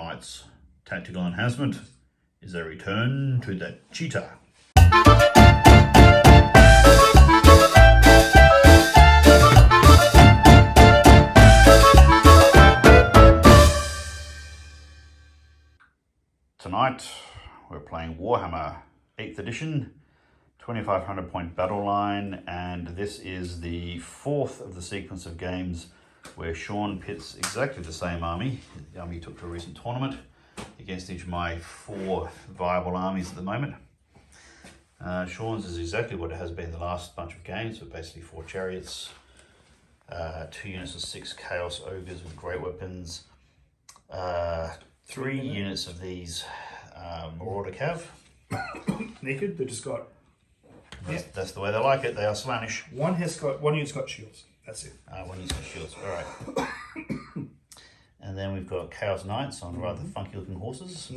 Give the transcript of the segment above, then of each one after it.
tonight's tactical enhancement is a return to the Chita. Tonight we're playing Warhammer 8th edition, 2500 point battle line, and this is the fourth of the sequence of games where Sean pits exactly the same army, the army he took to a recent tournament, against each of my four viable armies at the moment. Sean's is exactly what it has been the last bunch of games, but basically 4 chariots, 2 units of 6 chaos ogres with great weapons, 3 units of these marauder cav. Naked, they just got... That's the way they like it, they are Slanish. One unit's got shields, that's it. One unit's got shields, alright. And then we've got Chaos Knights on rather funky looking horses.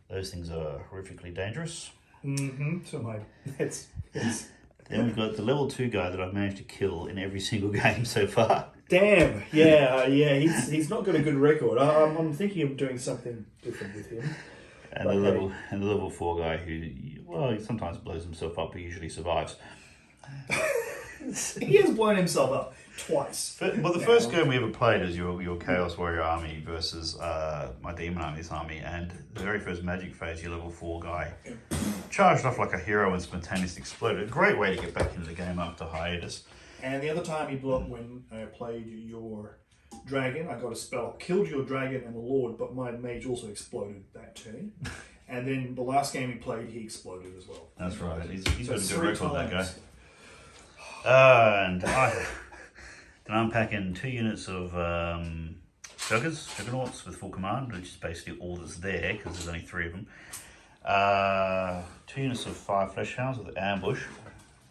Those things are horrifically dangerous. So it's Then we've got the level 2 guy that I've managed to kill in every single game so far. Damn, yeah, he's not got a good record. I'm thinking of doing something different with him. And the level 4 guy who, well, he sometimes blows himself up, but usually survives. He has blown himself up twice. Well, the first game we ever played is your Chaos Warrior army versus my Demon Army's army, and the very first Magic phase, your level 4 guy charged off like a hero and spontaneously exploded. A great way to get back into the game after hiatus. And the other time he blew up when I played your dragon, I got a spell, killed your dragon and the lord, but my mage also exploded that turn. And then the last game he played, he exploded as well. That's right. He's got a good 3 record, that guy. times. And I'm packing 2 units of Juggernauts with full command, which is basically all that's there because there's only 3 of them. 2 units of 5 Fleshhounds with ambush.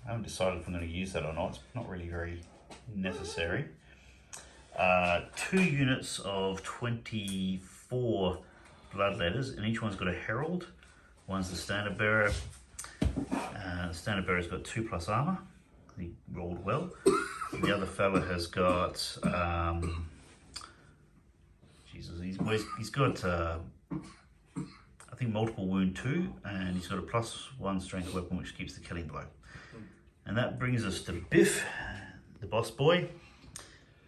I haven't decided if I'm going to use that or not. It's not really very necessary. 2 units of 24 Bloodletters, and each one's got a herald. One's the standard bearer. The standard bearer's got 2+ armor. He rolled well. The other fella has got, he's got, I think multiple wound 2, and he's got a +1 strength weapon which keeps the killing blow. And that brings us to Biff, the boss boy,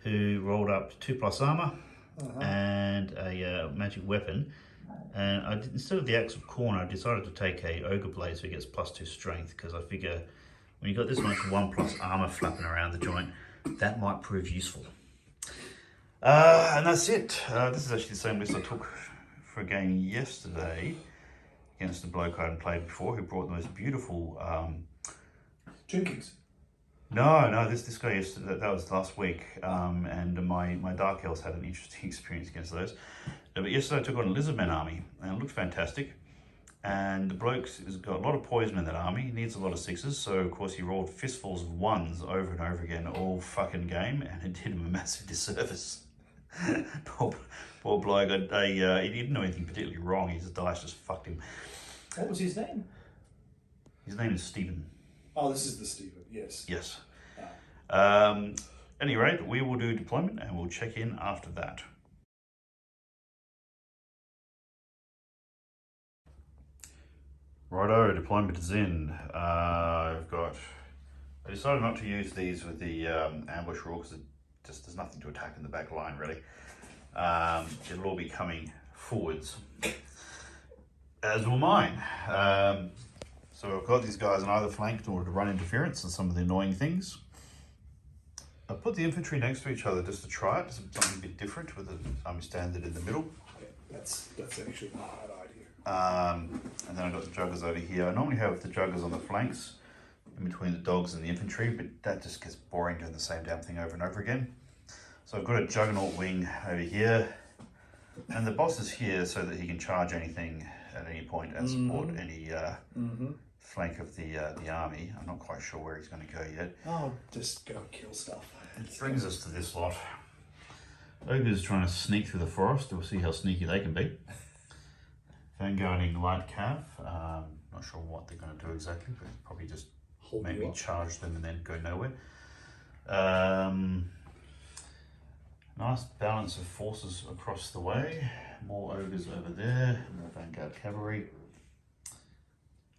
who rolled up 2+ armor and a magic weapon. And instead of the Axe of Khorne, I decided to take a Ogre Blade so he gets +2 strength, because I figure when you've got this much 1+ armor flapping around the joint, that might prove useful. And that's it. This is actually the same list I took for a game yesterday against a bloke I hadn't played before, who brought the most beautiful... Tomb Kings. No, this guy yesterday, that was last week, and my Dark Elves had an interesting experience against those. But yesterday I took on a Lizardman army, and it looked fantastic. And the bloke has got a lot of poison in that army. He needs a lot of 6s, so of course he rolled fistfuls of 1s over and over again all fucking game, and it did him a massive disservice. poor bloke. He didn't know anything particularly wrong. His dice just fucked him. What was his name? His name is Stephen. Oh, this is the Stephen, yes. Yes. At any rate, we will do deployment and we'll check in after that. Righto, deployment is in. I decided not to use these with the ambush rule because there's nothing to attack in the back line really. It'll all be coming forwards, as will mine. So I've got these guys on either flank in order to run interference and some of the annoying things. I put the infantry next to each other just to try it, something a bit different with the army standard in the middle. Yeah, that's actually not a bad idea. And then I've got the Juggers over here. I normally have the Juggers on the flanks, in between the dogs and the infantry, but that just gets boring doing the same damn thing over and over again. So I've got a Juggernaut wing over here, and the boss is here so that he can charge anything at any point and support any flank of the army. I'm not quite sure where he's going to go yet. Oh, just go kill stuff. It brings us to this lot. Ogre's trying to sneak through the forest. We'll see how sneaky they can be. Vanguarding light cav. Not sure what they're going to do exactly, but probably just maybe charge them and then go nowhere. Nice balance of forces across the way. more ogres over there, more vanguard cavalry.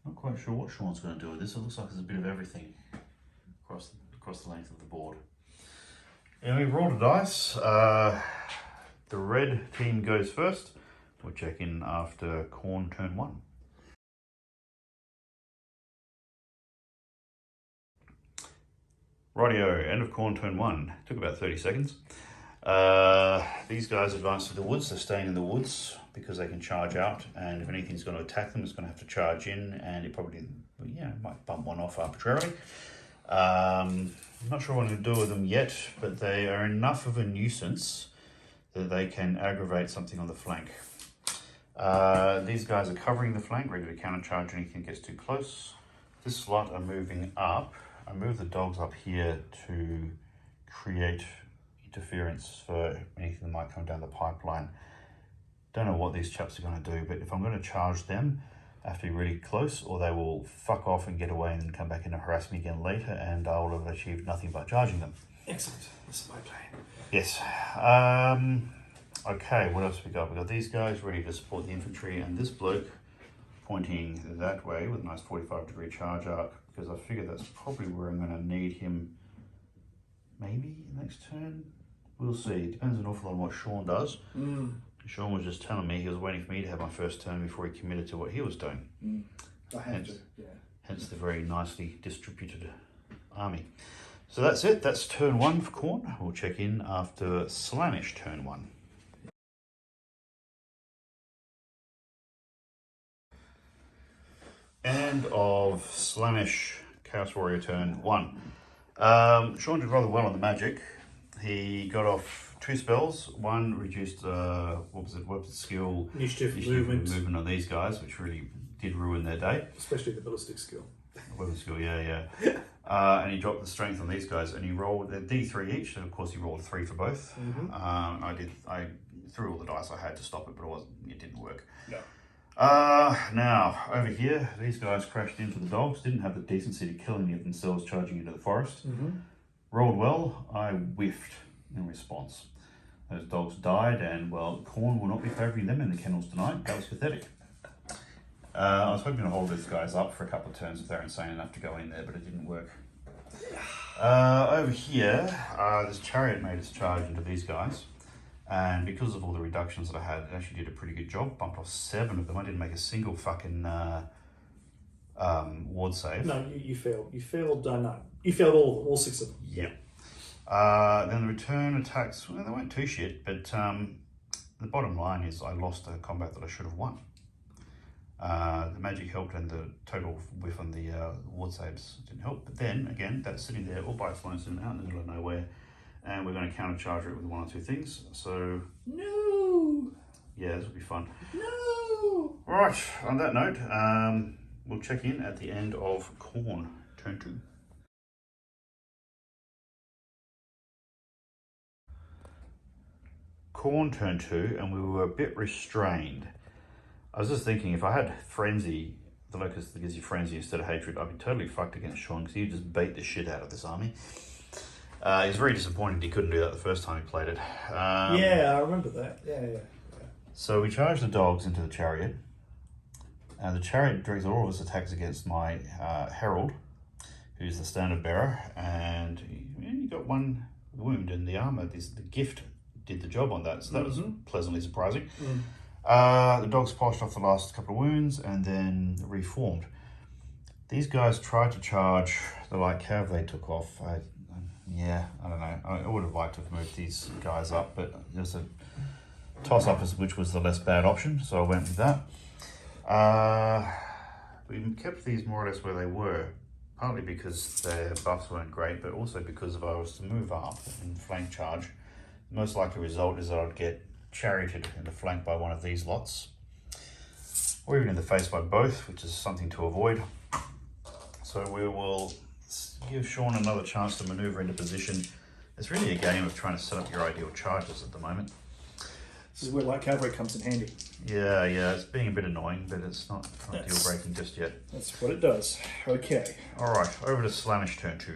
Not quite sure what Sean's going to do with this. It looks like there's a bit of everything across the length of the board. And we rolled a dice. The red team goes first. We'll check in after Khorne turn 1. Rightio, end of Khorne turn 1. Took about 30 seconds. These guys advance to the woods. They're staying in the woods because they can charge out, and if anything's going to attack them, it's going to have to charge in, and it probably, might bump one off arbitrarily. I'm not sure what I'm going to do with them yet, but they are enough of a nuisance that they can aggravate something on the flank. These guys are covering the flank, ready to countercharge anything that gets too close. This slot are moving up. I move the dogs up here to create interference for anything that might come down the pipeline. Don't know what these chaps are going to do, but if I'm going to charge them, I have to be really close, or they will fuck off and get away and then come back in and harass me again later, and I will have achieved nothing by charging them. Excellent. That's my plan. Yes. Okay, what else have we got? We've got these guys ready to support the infantry, and this bloke pointing that way with a nice 45-degree charge arc, because I figure that's probably where I'm going to need him maybe next turn. We'll see. It depends an awful lot on what Sean does. Sean was just telling me he was waiting for me to have my first turn before he committed to what he was doing. I have to, yeah. Hence the very nicely distributed army. So that's it. That's turn 1 for Khorne. We'll check in after Slaanesh turn 1. End of Slaanesh Chaos Warrior turn 1. Sean did rather well on the magic. He got off 2 spells. One reduced, weapon skill, Initiative, movement on these guys, which really did ruin their day. Especially the ballistic skill. Weapon skill, yeah. And he dropped the strength on these guys, and he rolled a D3 each, and of course he rolled 3 for both. I threw all the dice I had to stop it, but it didn't work. No. Now, over here, these guys crashed into the dogs, didn't have the decency to kill any of themselves charging into the forest. Rolled well, I whiffed in response. Those dogs died, and well, Khorne will not be favouring them in the kennels tonight. That was pathetic. I was hoping to hold these guys up for a couple of turns if they're insane enough to go in there, but it didn't work. Over here, this chariot made its charge into these guys, and because of all the reductions that I had, it actually did a pretty good job. Bumped off 7 of them. I didn't make a single fucking ward save. No, you failed. You failed. No, you failed all of them, all 6 of them. Yeah. Then the return attacks, well, they weren't too shit, but the bottom line is I lost a combat that I should have won. The magic helped, and the total whiff on the ward saves didn't help. But then again, that's sitting there all by its lonesome out in the middle of nowhere, and we're going to countercharge it with 1 or 2 things. So no, yeah, this will be fun. No. Right. On that note, we'll check in at the end of Khorne turn 2. Khorne turn 2, and we were a bit restrained. I was just thinking, if I had Frenzy, the locust that gives you Frenzy instead of Hatred, I'd be totally fucked against Sean, because he just beat the shit out of this army. He's very disappointed he couldn't do that the first time he played it. Yeah, I remember that. Yeah. So we charged the dogs into the chariot. The chariot directs all of his attacks against my Herald, who's the standard bearer, and he got 1 wound in the armor. The gift did the job on that, so that was pleasantly surprising. The dogs polished off the last couple of wounds and then reformed. These guys tried to charge the light cav they took off. I don't know. I would have liked to have moved these guys up, but there's a toss-up which was the less bad option, so I went with that. We kept these more or less where they were, partly because their buffs weren't great, but also because if I was to move up and flank charge, the most likely result is that I'd get charioted in the flank by one of these lots, or even in the face by both, which is something to avoid. So we will give Sean another chance to maneuver into position. It's really a game of trying to set up your ideal charges at the moment. This is where light cavalry comes in handy. Yeah, it's being a bit annoying, but it's not deal breaking just yet. That's what it does. Okay. All right, over to Slaanesh turn 2.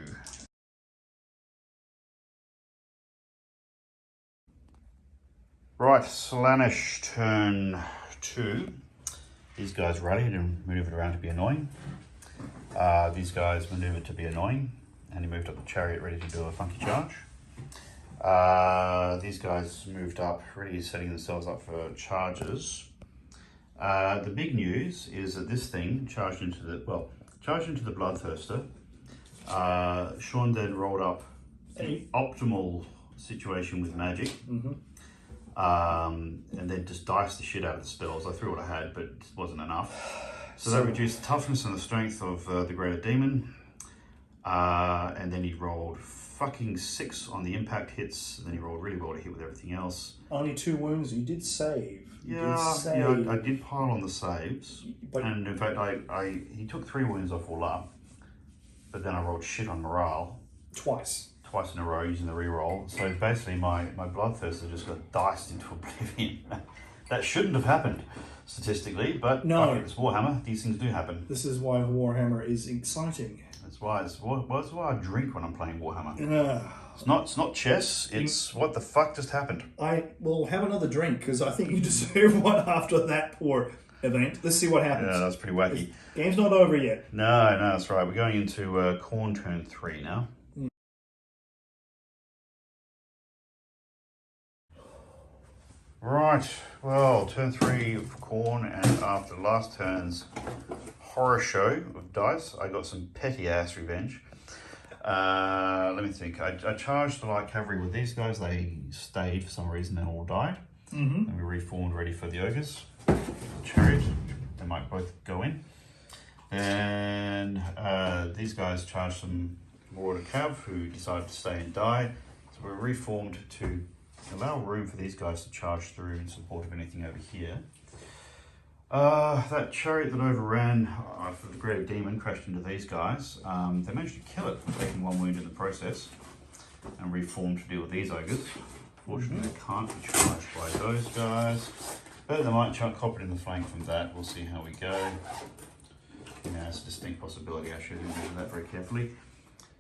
Right, Slaanesh turn 2. These guys rallied and maneuvered around to be annoying. These guys maneuvered to be annoying, and he moved up the chariot ready to do a funky charge. These guys moved up, really setting themselves up for charges. The big news is that this thing charged into the Bloodthirster. Sean then rolled up the optimal situation with magic, and then just diced the shit out of the spells. I threw what I had, but it wasn't enough. So that reduced the toughness and the strength of the greater demon. And then he rolled fucking 6 on the impact hits. And then he rolled really well to hit with everything else. Only 2 wounds. You did save. Yeah, I did pile on the saves. And in fact, he took 3 wounds off all up. But then I rolled shit on morale. Twice in a row using the reroll. So basically my Bloodthirster just got diced into oblivion. That shouldn't have happened statistically, but no, it's Warhammer. These things do happen. This is why Warhammer is exciting. That's why I drink when I'm playing Warhammer. It's not chess. It's what the fuck just happened. I will have another drink because I think you deserve one after that poor event. Let's see what happens. Yeah, that's pretty wacky. The game's not over yet. No, that's right. We're going into Khorne turn 3 now. Right, well, turn 3 of Khorne, and after last turn's horror show of dice, I got some petty ass revenge. Let me think. I charged the light cavalry with these guys. They stayed for some reason, then all died. And we reformed ready for the ogres. The chariot, they might both go in. And these guys charged some Marauder Cav who decided to stay and die. So we're reformed to allow room for these guys to charge through in support of anything over here. That chariot that overran for the greater demon crashed into these guys. They managed to kill it, taking 1 wound in the process, and reformed to deal with these ogres. Fortunately, they can't be charged by those guys, but they might cop it in the flank from that. We'll see how we go. Yeah, it's a distinct possibility. I should have measured that very carefully.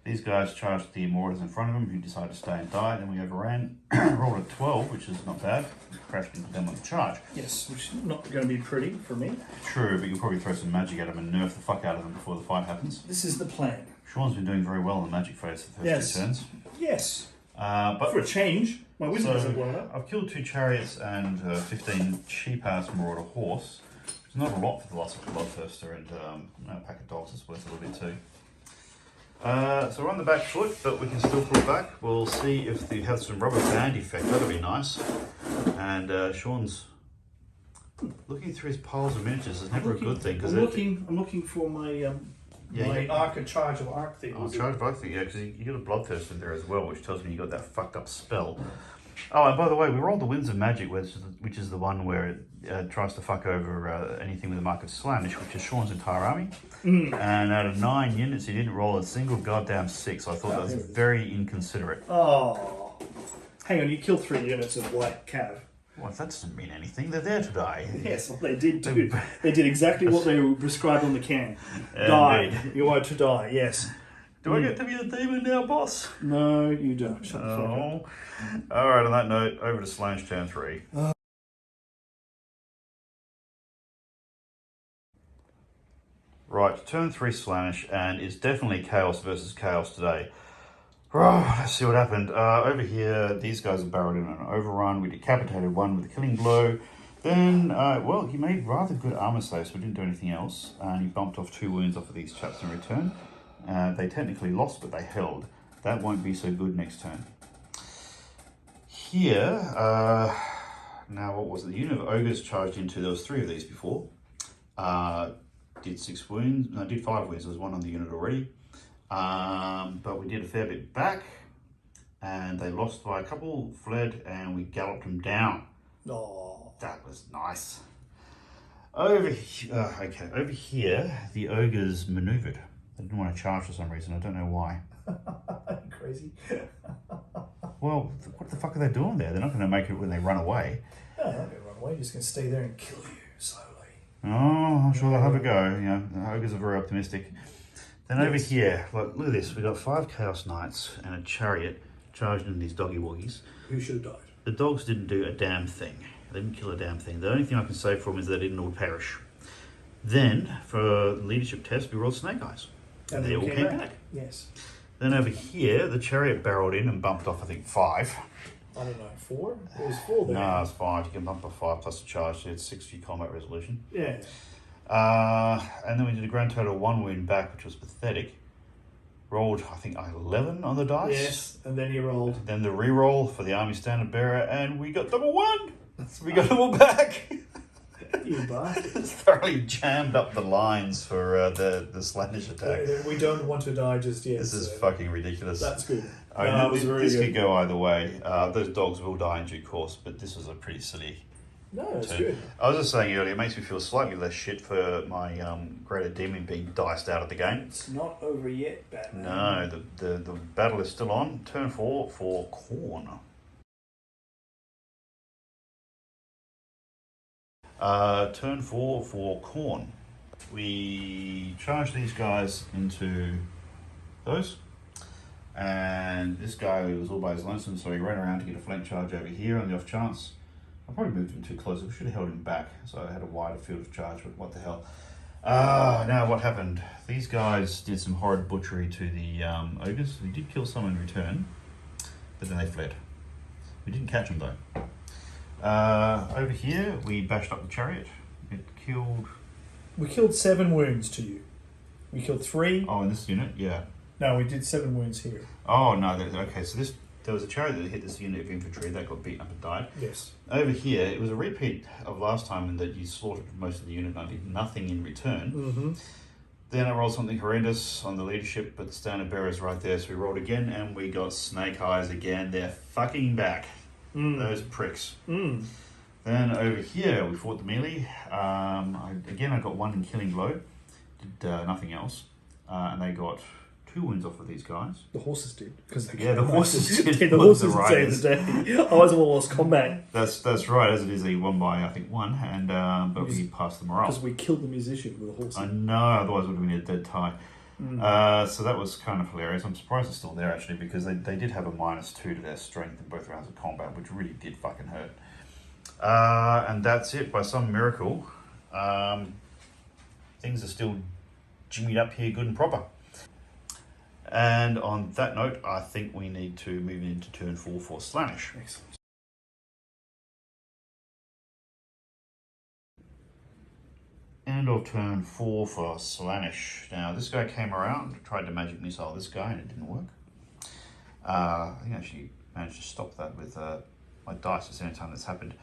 These guys charged the Marauders in front of them, who decided to stay and die. Then we overran, rolled a 12, which is not bad. Crashed into them on the charge. Yes, which is not going to be pretty for me. True, but you'll probably throw some magic at them and nerf the fuck out of them before the fight happens. This is the plan. Sean's been doing very well in the magic phase for the first 2 turns. Yes. But for a change, my wisdom hasn't blown up. I've killed 2 chariots and 15 cheap-ass Marauder horse, which is not a lot for the loss of Bloodthirster, and a pack of dogs is worth a little bit too. So we're on the back foot, but we can still pull back. We'll see if they have some rubber band effect. That'll be nice. And Sean's looking through his piles of miniatures is never a good thing. I'm looking for my my arc and charge of arc thing. Oh, charge of arc thing, yeah, because you got a Bloodthirster in there as well, which tells me you got that fucked up spell. Oh, and by the way, we rolled the Winds of Magic, which is the one where it tries to fuck over anything with a mark of Slaanesh, which is Sean's entire army. And out of 9 units, he didn't roll a single goddamn 6. I thought that was very inconsiderate. Oh, hang on, you killed 3 units of white cav. Well, that doesn't mean anything. They're there to die. Yes, well, they did do. They did exactly what they were prescribed on the can. Die. You are to die, yes. Do I get to be the demon now, boss? No, you don't. Shut the fuck up. Alright, on that note, over to Slaanesh turn 3. Right, turn 3 Slaanesh, and it's definitely chaos versus chaos today. Oh, let's see what happened. Over here, these guys are barreled in an overrun. We decapitated one with a killing blow. Then, well, he made rather good armor saves, so we didn't do anything else. And he bumped off 2 wounds off of these chaps in return. They technically lost, but they held. That won't be so good next turn. Here, now what was it? The unit of ogres charged into, there was 3 of these before. Did 6 wounds, no, did 5 wounds. There was 1 on the unit already. But we did a fair bit back, and they lost by a couple, fled, and we galloped them down. Oh, that was nice. Over here, the ogres maneuvered. They didn't want to charge for some reason. I don't know why. Crazy. Well, what the fuck are they doing there? They're not going to make it when they run away. No, they're not going to run away. They're just going to stay there and kill you slowly. Oh, I'm sure they'll have a go. You know, the ogres are very optimistic. Then over here, look at this. We got 5 Chaos Knights and a chariot charged in these doggy woggies. Who should have died? The dogs didn't do a damn thing. They didn't kill a damn thing. The only thing I can say for them is they didn't all perish. Then, for leadership test, we rolled snake eyes. And they all came back. Yes. Then over here, the chariot barreled in and bumped off, I think, 5. I don't know, 4? It was 4 there. No, it's 5. You can bump off 5 plus a charge. So it's 6 for your combat resolution. Yeah. And then we did a grand total of 1 wound back, which was pathetic. Rolled, I think, 11 on the dice. Yes, and then he rolled. Then the re-roll for the army standard bearer, and we got double 1. We got them all back. You bastard. It's thoroughly jammed up the lines for the Slanish attack. We don't want to die just yet. This is fucking ridiculous. That's good. I mean, was very this good. could go either way. Those dogs will die in due course, but this was a pretty silly. No, it's turn. good. I was just saying earlier, it makes me feel slightly less shit for my greater demon being diced out of the game. It's not over yet, Batman. No, the battle is still on. Turn 4 for Khorne. Turn 4 for Khorne. We charge these guys into those. And this guy was all by his lonesome, so he ran around to get a flank charge over here on the off chance. I probably moved him too close. I should have held him back, so I had a wider field of charge, but what the hell. Now what happened? These guys did some horrid butchery to the ogres. We did kill some in return, but then they fled. We didn't catch them though. Over here, we bashed up the chariot. It killed... We killed 7 wounds to you. We killed 3. Oh, in this unit? Yeah. No, we did 7 wounds here. Oh, no. Okay, so there was a chariot that hit this unit of infantry. They got beaten up and died. Yes. Over here, it was a repeat of last time in that you slaughtered most of the unit and I did nothing in return. Mm-hmm. Then I rolled something horrendous on the leadership, but the standard bearer's right there, so we rolled again and we got snake eyes again. They're fucking back. Those pricks. Then over here, we fought the melee. I got 1 in killing blow. Did nothing else. And they got 2 wounds off of these guys. The horses did. The horses did. The horses did save the day. I was all lost combat. That's right, as it is, he won by, I think, 1, and but we passed the morale. Because we killed the musician with a horse. I know, otherwise it would have been a dead tie. So that was kind of hilarious. I'm surprised it's still there, actually, because they did have a -2 to their strength in both rounds of combat, which really did fucking hurt. And that's it. By some miracle, things are still jimmied up here good and proper. And on that note, I think we need to move into turn 4 for Slanish. Excellent. End of turn 4 for Slanish. Now, this guy came around, tried to magic missile this guy, and it didn't work. I think I actually managed to stop that with my dice. It's the only time that's happened.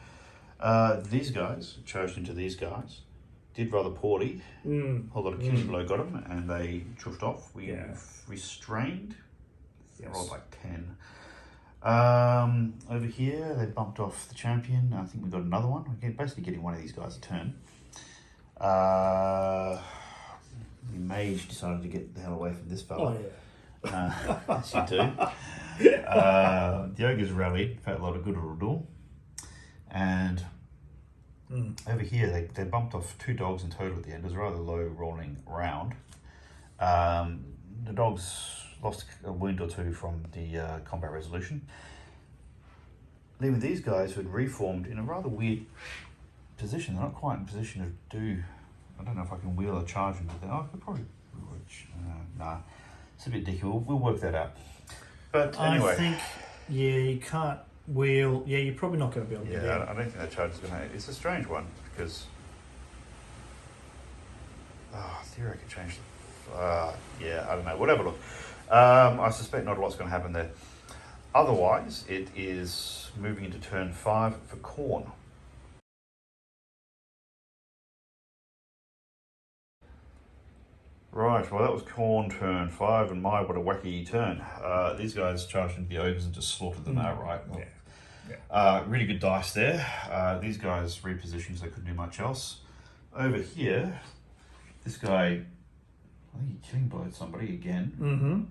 These guys charged into these guys. Did rather poorly. A whole lot of killing blow got them, and they chuffed off. We restrained. They rolled like 10. Over here, they bumped off the champion. I think we got another one. We're basically getting one of these guys a turn. The mage decided to get the hell away from this fella. Oh, yeah. Yes, you do. The ogres rallied, had a lot of good it'll do. And over here, they bumped off 2 dogs in total at the end. It was a rather low rolling round. The dogs lost a wound or 2 from the combat resolution. Leaving these guys who had reformed in a rather weird position. They're not quite in position to do... I don't know if I can wheel a charge into that. I could probably... nah, it's a bit dicky. We'll work that out. But anyway... I think, you can't wheel... Yeah, you're probably not going to be able to get I don't think that charge is going to... It's a strange one, because... theory I could change the... I don't know. Whatever, look. I suspect not a lot's going to happen there. Otherwise, it is moving into turn 5 for Khorne. Right, well that was Khorne turn 5, and my, what a wacky turn. These guys charged into the ogres and just slaughtered them outright. Well, really good dice there. These guys repositioned so they couldn't do much else. Over here, this guy, I think he killing blowed somebody again.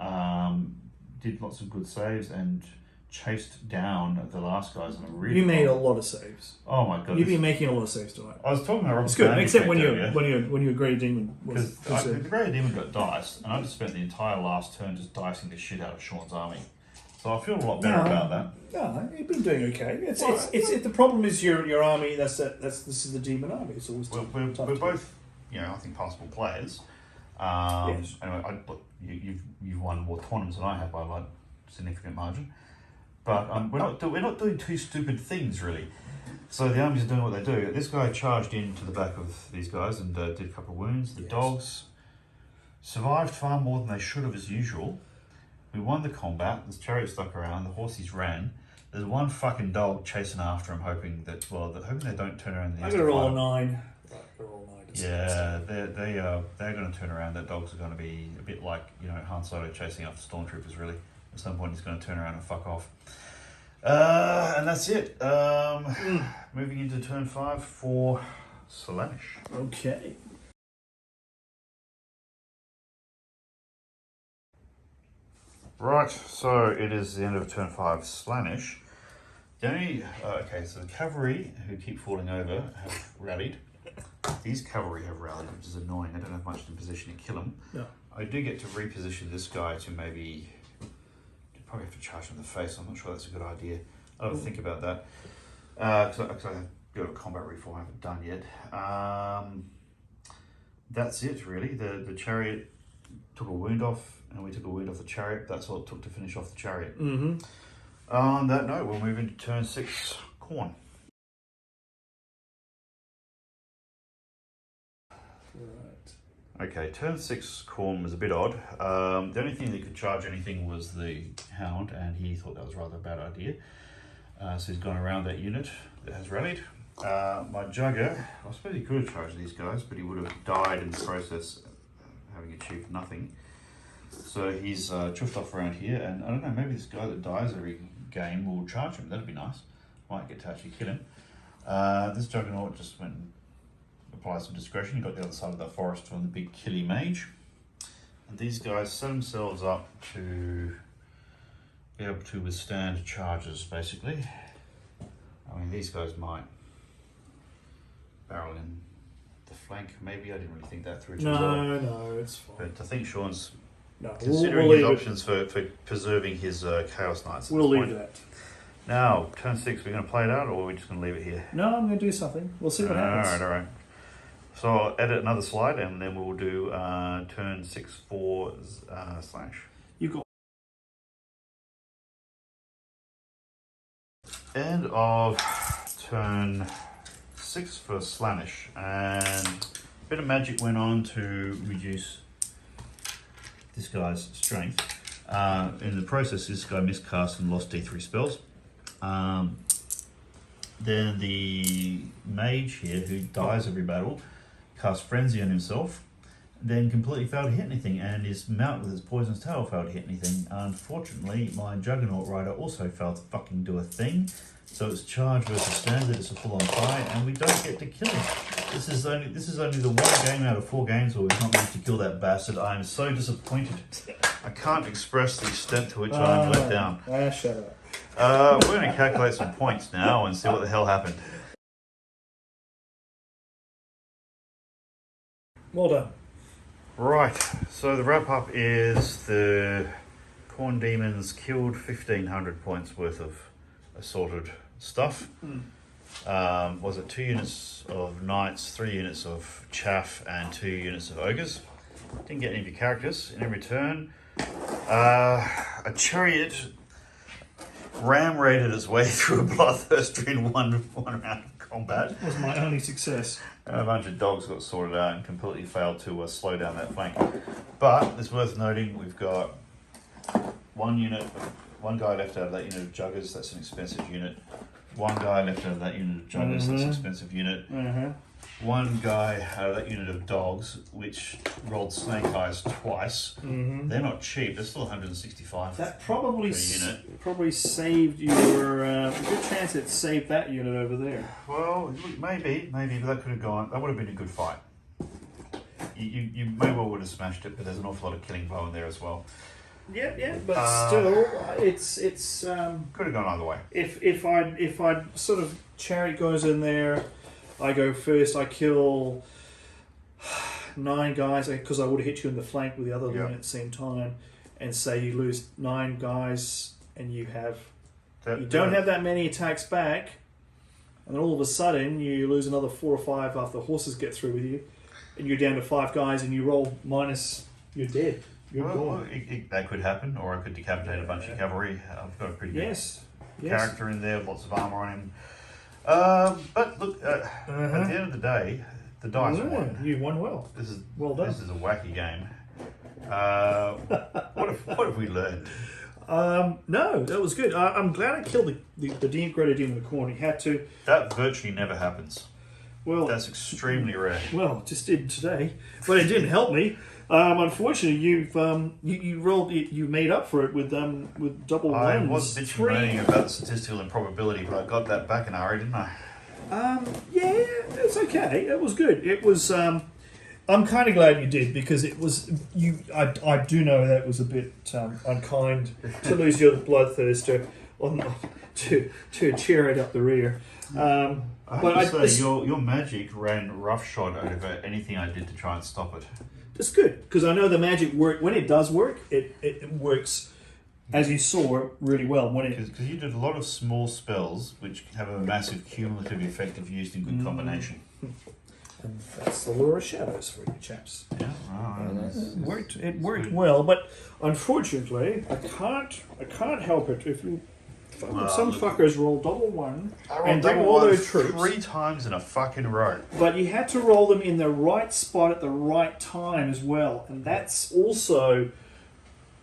Did lots of good saves and chased down the last guys on a really... You made a lot of saves. Oh my god. You've been making a lot of saves tonight. I was talking about Robert. It's good, except when your Grey Demon was... Because the Grey Demon got diced, and I just spent the entire last turn just dicing the shit out of Sean's army. So I feel a lot better about that. No, you've been doing okay. It's the problem is your army. This is the demon army. It's always we're both, I think passable players. Yes. Anyway, you've won more tournaments than I have by a significant margin. But we're not doing two stupid things really. So the armies are doing what they do. This guy charged into the back of these guys and did a couple of wounds. The dogs survived far more than they should have as usual. We won the combat. This chariot stuck around. The horses ran. There's one fucking dog chasing after him, hoping they don't turn around. I'm gonna roll a 9. Yeah, they're going to turn around. That dogs are going to be a bit like Han Solo chasing after stormtroopers. Really, at some point he's going to turn around and fuck off. And that's it. Moving into turn 5 for Slaanesh. Okay. Right, so it is the end of turn 5 Slaanesh. The only so the cavalry who keep falling over have rallied. These cavalry have rallied, which is annoying. I don't have much in position to kill them. No. I do get to reposition this guy to maybe. Probably have to charge him in the face. I'm not sure that's a good idea. I'll have to think about that. Because I have a bit of a combat reform I haven't done yet. That's it really. The chariot took a wound off, and we took a wound off the chariot. That's all it took to finish off the chariot. Mm-hmm. On that note, we'll move into turn 6 Khorne. Okay, turn 6 Khorne was a bit odd. The only thing that could charge anything was the hound, and he thought that was rather a bad idea. So he's gone around that unit that has rallied. My jugger, I suppose he could have charged these guys, but he would have died in the process, having achieved nothing. So he's chuffed off around here, and I don't know, maybe this guy that dies every game will charge him. That'd be nice. Might get to actually kill him. This juggernaut just went and applied some discretion. He got the other side of the forest from the big killy mage. And these guys set themselves up to be able to withstand charges, basically. I mean, these guys might barrel in the flank, maybe. I didn't really think that through too well. No, it's fine. But I think Sean's we'll considering his options for preserving his Chaos Knights. We'll leave that. Now, turn 6, we're going to play it out, or are we just going to leave it here? No, I'm going to do something. We'll see what happens. All right. So I'll edit another slide, and then we'll do turn 6 for Slaanesh. You got. End of turn 6 for Slaanesh, and a bit of magic went on to reduce this guy's strength. In the process, this guy miscast and lost D3 spells. Then the mage here, who dies every battle, cast Frenzy on himself, then completely failed to hit anything, and his mount with its poisonous tail failed to hit anything. Unfortunately, my Juggernaut Rider also failed to fucking do a thing, so it's charge versus standard, it's a full-on fight, and we don't get to kill him. This is only the one game out of 4 games where we've not managed to kill that bastard. I am so disappointed. I can't express the extent to which I'm let down. Shut up. We're going to calculate some points now and see what the hell happened. Well done. Right, so the wrap up is the Khorne Daemons killed 1,500 points worth of assorted stuff. Was it 2 units of knights, 3 units of chaff, and 2 units of ogres? Didn't get any of your characters. In return, a chariot ram-raided its way through a bloodthirster in one round of combat. That was my only success. And a bunch of dogs got sorted out and completely failed to slow down that flank. But it's worth noting we've got one guy left out of that unit of juggers, that's an expensive unit. One guy left out of that unit of juggers, that's an expensive unit. One guy out of that unit of dogs, which rolled snake eyes twice. They're not cheap, they're still 165 that probably per unit. Probably saved your a good chance it saved that unit over there. Well, maybe, but that could have gone. That would have been a good fight. You may well would have smashed it, but there's an awful lot of killing blow in there as well. Yeah, but still, it's could have gone either way. If I sort of chariot goes in there, I go first. I kill 9 guys because I would have hit you in the flank with the other unit at the same time, and say you lose 9 guys and you don't have that many attacks back, and then all of a sudden you lose another 4 or 5 after the horses get through with you, and you're down to 5 guys, and you roll minus, you're dead. You're gone. That could happen, or I could decapitate a bunch of cavalry. I've got a pretty good character in there, lots of armour on him. But look, at the end of the day, the dice won. You won well. This is well done. This is a wacky game. What have we learned? No, that was good. I'm glad I killed the greater demon of the Khorne. He had to. That virtually never happens. Well, that's extremely rare. Well, it just did today, but it didn't help me. Unfortunately, you rolled it. You made up for it with double ones. I was bitching moaning about statistical improbability, but I got that back in a hurry, didn't I? Yeah, it's okay. It was good. It was. I'm kind of glad you did, because it was you. I do know that was a bit unkind to lose your bloodthirster to a chariot up the rear. But I say your magic ran roughshod over anything I did to try and stop it. That's good, because I know the magic work. When it does work, it works, as you saw, really well. Because you did a lot of small spells which have a massive cumulative effect if used in good combination. And that's the lure of shadows for you chaps. Yeah, it worked well, but unfortunately, I can't help it. If you fuckers roll double one and bring all their troops 3 times in a fucking row. But you had to roll them in the right spot at the right time as well, and that's also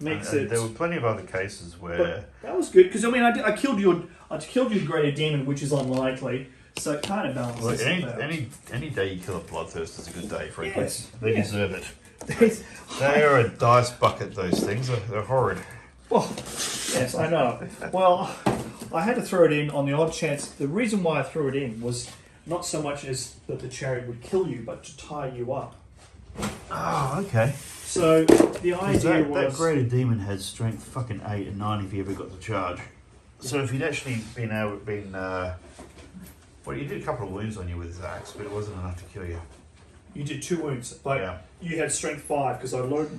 makes it. There were plenty of other cases where. But that was good, because I mean, I killed your greater demon, which is unlikely. So it kind of balances out. Any day you kill a bloodthirst is a good day, frankly. Yes. They deserve it. They are a dice bucket, those things. They're horrid. Well, yes, I know. Well, I had to throw it in on the odd chance. The reason why I threw it in was not so much as that the chariot would kill you, but to tie you up. Oh, okay. So the idea was... That greater demon had strength fucking 8 and 9 if he ever got the charge. So if he'd actually well, you did a couple of wounds on you with his axe, but it wasn't enough to kill you. You did 2 wounds, but you had strength 5, because I loaded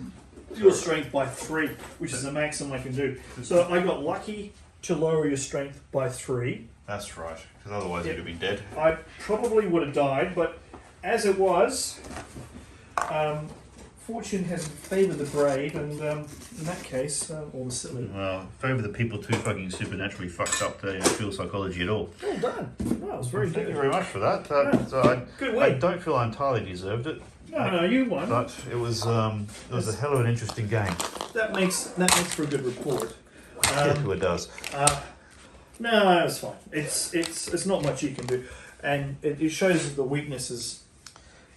your strength by 3, which is the maximum I can do. So I got lucky to lower your strength by 3. That's right, because otherwise you'd have been dead. I probably would have died, but as it was, fortune has favoured the brave, and in that case, or the silly. Well, favour the people too fucking supernaturally fucked up to feel psychology at all. Well done. No, it was very good. Thank you very much for that. Good win. I don't feel I entirely deserved it. No, you won. But it was a hell of an interesting game. That makes for a good report. It does. No, it's fine. It's not much you can do, and it shows the weaknesses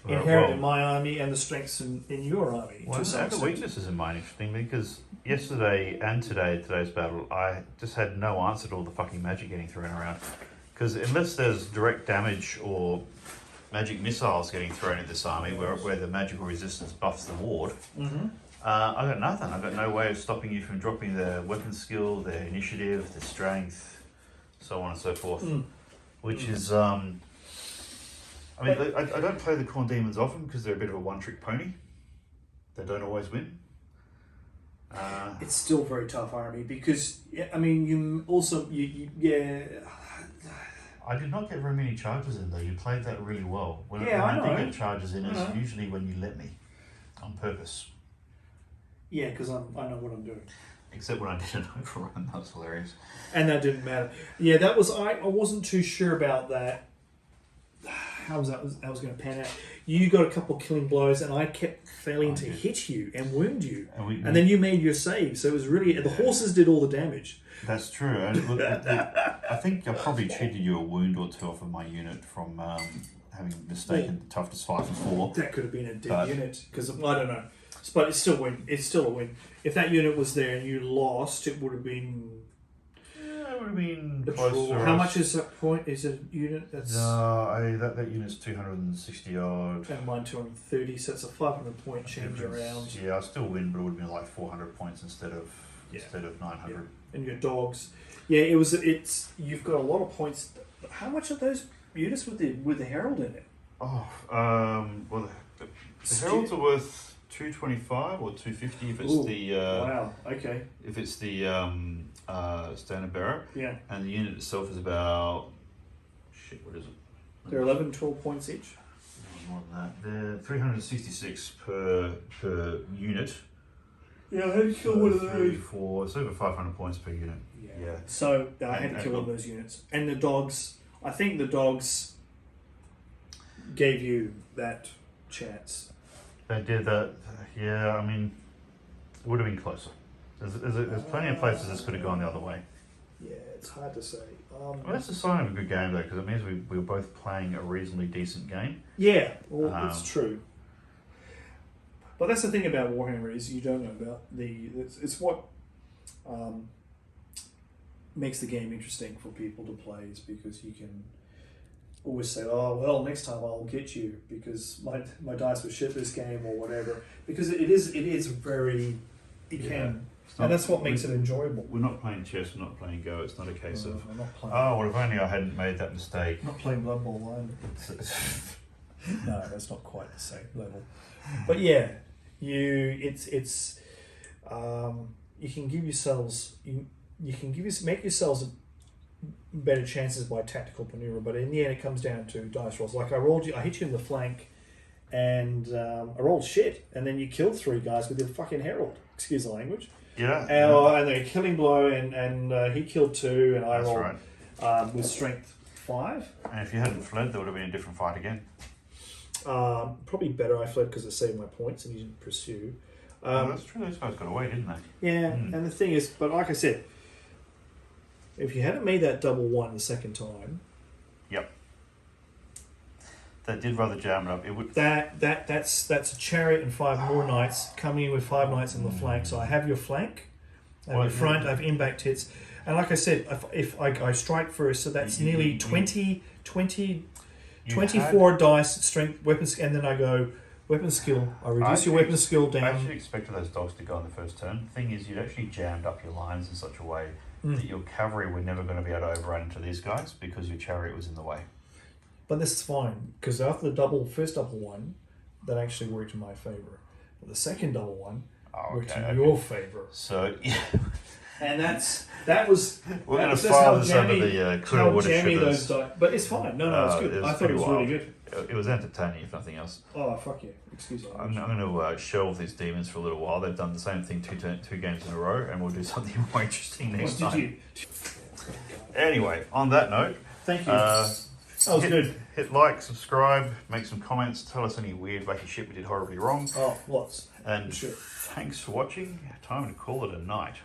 inherent in my army and the strengths in your army. Well, the weaknesses in mine interesting, because yesterday and today's battle, I just had no answer to all the fucking magic getting thrown around. Because unless there's direct damage or magic missiles getting thrown at this army, where the magical resistance buffs the ward, I got nothing. I got no way of stopping you from dropping their weapon skill, their initiative, their strength, so on and so forth. Which is, I mean, I don't play the Khorne Daemons often because they're a bit of a one-trick pony. They don't always win. It's still a very tough army, because I mean, you also I did not get very many charges in though. You played that really well. When I know. I do get charges in, it's usually when you let me, on purpose. Yeah, because I know what I'm doing. Except when I did an overrun, that was hilarious. And that didn't matter. Yeah, that was I wasn't too sure about that. How was that going to pan out? You got a couple of killing blows, and I kept failing to hit you and wound you, and then you made your save. So it was really the horses did all the damage. That's true. And look, I think I probably cheated you a wound or 2 off of my unit from having mistaken toughness 5 and 4. That could have been a dead unit, because I don't know, but it's still win. It's still a win. If that unit was there and you lost, it would have been. It would have been close to How much is that point? Is a unit that's... that unit's 260 odd. And mine 230, so it's a 500 point change around. Yeah, I still win, but it would have been like 400 points instead of 900. Yeah. And your dogs. Yeah, you've got a lot of points. How much are those units with the Herald in it? Oh, well, the Heralds are worth 225 or 250 if it's Ooh, the wow, okay. if it's the standard bearer. Yeah. And the unit itself is about what is it? They're 11, 12 points each. More than that. They're 366 per unit. Yeah, I had to kill one of those. It's over 500 points per unit. Yeah. So I had to kill one of those units. And the dogs, I think the dogs gave you that chance. They did that. Yeah, I mean, it would have been closer. There's plenty of places this could have gone the other way. Yeah, it's hard to say. Well, that's a sign of a good game, though, because it means we were both playing a reasonably decent game. Yeah, well, it's true. But that's the thing about Warhammer is you don't know about it's what makes the game interesting for people to play is because you can always say, oh, well, next time I'll get you because my dice were shit this game or whatever. Because it is very, and that's what makes it enjoyable. We're not playing chess, we're not playing Go. It's not a case of, I'm not playing. oh, well, if only I hadn't made that mistake. I'm not playing Blood Bowl either. No, that's not quite the same level. But yeah, you can give yourselves make yourselves better chances by tactical maneuver. But in the end, it comes down to dice rolls. Like I hit you in the flank, and I rolled shit, and then you killed 3 guys with your fucking herald. Excuse the language. Yeah. And then a killing blow, and he killed 2, and I That's rolled right. with strength 5. And if you hadn't fled, there would have been a different fight again. Probably better I fled because it saved my points and you didn't pursue. That's true. Those guys got away, didn't they? Yeah, and the thing is, but like I said, if you hadn't made that double 1 the second time, yep, that did rather jam it up. It would that's a chariot and 5 more knights coming in with 5 knights in the flank. So I have your flank, I have your front, I have impact hits, and like I said, if I strike first, so that's nearly 24 dice strength weapons, and then I go weapon skill. I reduce your weapon skill down. I actually expected those dogs to go on the first turn. The thing is, you'd actually jammed up your lines in such a way that your cavalry were never going to be able to overrun into these guys because your chariot was in the way. But this is fine because after the first double 1, that actually worked in my favor. But the second double 1 worked in your favor. So yeah. And that was. We're going to file this under the cruel wood those dice. But it's fine. No, it's good. I thought it was really good. It was entertaining, if nothing else. Oh, fuck yeah. Excuse me. I'm going to shelve these demons for a little while. They've done the same thing two games in a row, and we'll do something more interesting next time. Anyway, on that note, thank you. That was good. Hit like, subscribe, make some comments, tell us any weird, wacky shit we did horribly wrong. Oh, lots. And thanks for watching. Time to call it a night.